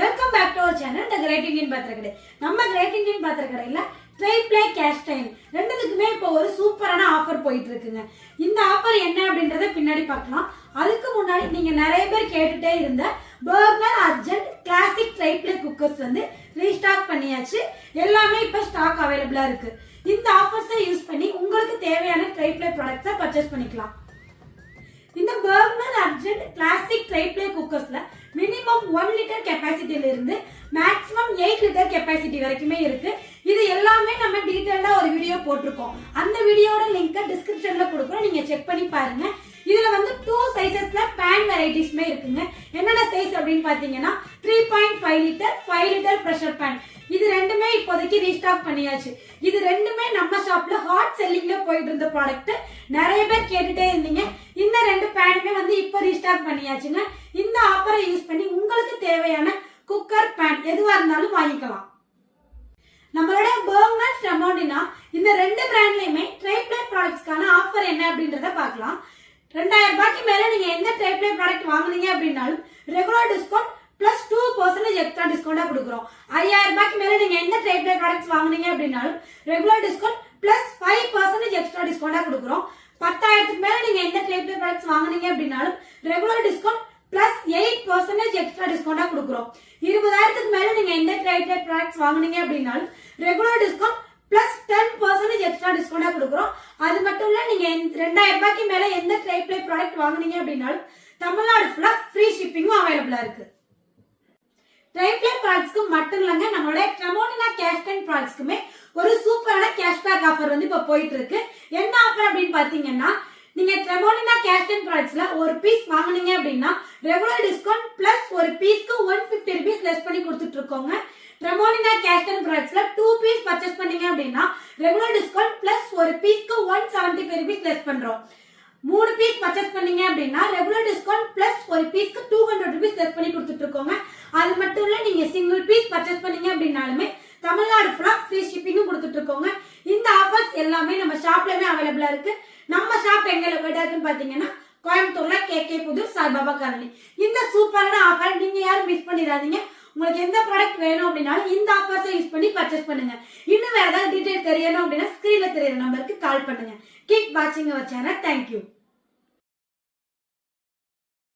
Welcome back to our channel the great Indian பாத்திரக்கடை. நம்ம great Indian பாத்திரக்கடையில triply cast iron ரெண்டுத்துக்குமே இப்போ ஒரு சூப்பரான ஆஃபர் போயிட்டு இருக்குங்க. இந்த ஆஃபர் என்ன அப்படின்றத பின்னாடி பார்க்கலாம். அதுக்கு முன்னாடி நீங்க நிறைய பேர் கேட்டுட்டே இருந்த burner argent classic tri-ply cookers வந்து ரீஸ்டாக் பண்ணியாச்சு. எல்லாமே இப்போ ஸ்டாக் அவைலபிளா இருக்கு. இந்த ஆஃபர்ஸை யூஸ் பண்ணி உங்களுக்கு தேவையான ட்ரைப்ளே ப்ராடக்ட்ஸை பர்ச்சேஸ் பண்ணிக்கலாம். இந்த பர்னர் அர்ஜென்ட் கிளாசிக் ட்ரைப்ளே குக்கர்ஸ்ல மினிமம் 1 லிட்டர் கெப்பாசிட்டில இருந்து மேக்ஸிமம் 8 லிட்டர் கெப்பாசிட்டி வரைக்குமே இருக்கு. இது எல்லாமே நம்ம டீடைலா ஒரு வீடியோ போட்டிருக்கோம். அந்த வீடியோட லிங்க் டிஸ்கிரிப்ஷன்ல கொடுக்குறோம், நீங்க செக் பண்ணி பாருங்க. இதுல வந்து 2 சைசஸ்ல பேன் வெரைட்டிஸ்மே இருக்குங்க. என்னென்ன சைஸ் அப்படின்னு பாத்தீங்கன்னா 3.5 லிட்டர் 5 லிட்டர் பிரஷர் பேன். இது ரெண்டுமே இப்போதைக்கு ரீஸ்டாக் பண்ணியாச்சு. இது ரெண்டுமே நம்ம ஷாப்ல ஹாட் செல்லிங்ல போயிட்டு இருந்த ப்ராடக்ட். நிறைய பேர் கேட்டுட்டே இருந்தீங்க. இந்த 2 பேனுமே வந்து இப்போ ரீஸ்டாக் பண்ணியாச்சுங்க. இந்த ஆஃபரை யூஸ் பண்ணி உங்களுக்கு தேவையான குக்கர் பேன் எதுவா இருந்தாலும் வாங்கிக்கலாம். நம்மளோட பர்னர் டெமோடினா இந்த 2 பிராண்ட்லயுமே ட்ரைப்ளே ப்ராடக்ட்ஸ்க்கான ஆஃபர் என்ன அப்படின்றத பார்க்கலாம். 2000 ரூபாய்க்கு மேல நீங்க எந்த ட்ரைப்ளே ப்ராடக்ட் வாங்குனீங்க அப்படின்னாலும் ரெகுலர் டிஸ்கவுண்ட் பிளஸ் 2% எக்ஸ்ட்ரா டிஸ்கவுண்டா கொடுக்குறோம். 5000 ரூபாய்க்கு மேல நீங்க எந்த ட்ரைப்ளே ப்ராடக்ட்ஸ் வாங்குனீங்க அப்படின்னாலும் ரெகுலர் டிஸ்கவுண்ட் பிளஸ் 5% எக்ஸ்ட்ரா டிஸ்கவுண்டா கொடுக்குறோம். 10,000க்கு மேல நீங்க எந்த ட்ரைப்ளே ப்ராடக்ட்ஸ் வாங்குனீங்க அப்படின்னாலும் ரெகுலர் டிஸ்கவுண்ட் பிளஸ் 8% எக்ஸ்ட்ரா டிஸ்கவுண்டா கொடுக்குறோம். 20,000க்கு மேல நீங்க எந்த ட்ரைப்ளே ப்ராடக்ட்ஸ் வாங்குனீங்க அப்படின்னாலும் ரெகுலர் டிஸ்கவுண்ட் பிளஸ் 10% எக்ஸ்ட்ரா டிஸ்கவுண்டா கொடுக்குறோம். அது மட்டும் இல்ல, நீங்க 2000 ரூபாய்க்கு மேல எந்த ட்ரைப்ளே ப்ராடக்ட் வாங்குனீங்க அப்படின்னாலும் தமிழ்நாடு ஃபுல்லா ஃப்ரீ ஷிப்பிங்கும் அவைலபிளா இருக்கு. ட்ரைப்ளே ப்ராடக்ட்ஸ்க்கு மட்டும் இல்லங்க, நம்மளோட ட்ரெமோனினா கேஸ்ட் அயர்ன் ப்ராடக்ட்ஸ்க்குமே ஒரு சூப்பரான கேஷ்பேக் ஆஃபர் வந்து இப்ப போயிட்டு இருக்கு. என்ன ஆஃபர் அப்படின்னு பாத்தீங்கன்னா, நீங்க ட்ரெமோனினா கேஸ்ட் அயர்ன் ப்ராடக்ட்ஸ்ல ஒரு பீஸ் வாங்குனீங்க அப்படின்னா ரெகுலர் டிஸ்கவுண்ட் பிளஸ் ஒரு பீஸ்க்கு 150 ரூபீஸ் லெஸ் பண்ணி கொடுத்துட்டு இருக்கோங்க. ட்ரெமோனினா கேஸ்ட் அயர்ன் ப்ராடக்ட்ஸ்ல 2 பீஸ் பர்ச்சேஸ் பண்ணீங்க அப்படின்னா ரெகுலர் டிஸ்கவுண்ட் பிளஸ் ஒரு பீஸ்க்கு 175 ரூபீஸ் லெஸ் பண்றோம். 3 பீஸ் பர்ச்சேஸ் பண்ணீங்க அப்படின்னா ரெகுலர் டிஸ்கவுண்ட் பிளஸ் ஒரு பீஸ்க்கு 200 ரூபீஸ் லெஸ் பண்ணி கொடுத்துட்டு இருக்கோங்க. அது மட்டும் இல்ல, நீங்க சிங்கிள் பீஸ் பர்ச்சேஸ் பண்ணீங்க அப்படின்னாலுமே தமிழ்நாடு ஃபுல்லா ஃப்ரீ ஷிப்பிங்கும் கொடுத்துட்டு இருக்கோங்க. இந்த ஆஃபர்ஸ் எல்லாமே நம்ம ஷாப்லயுமே அவைலபிளா இருக்கு. நம்ம ஷாப் எங்க லொகேட் இருக்குன்னு பாத்தீங்கன்னா கோயம்புத்தூர்ல KK புதூர் சாய்பாபா காலனி. இந்த சூப்பரான ஆஃபர் நீங்க யாரும் மிஸ் பண்ணிடாதீங்க. உங்களுக்கு எந்த ப்ராடக்ட் வேணும் அப்படின்னாலும் இந்த ஆஃபர்ஸை யூஸ் பண்ணி பர்ச்சேஸ் பண்ணுங்க. இன்னும் வேற ஏதாவது டீடைல் தெரியணும் அப்படின்னா ஸ்கிரீன்ல தெரியற நம்பருக்கு கால் பண்ணுங்க. கீப் வாட்சிங் அவர் சேனல். தேங்க்யூ.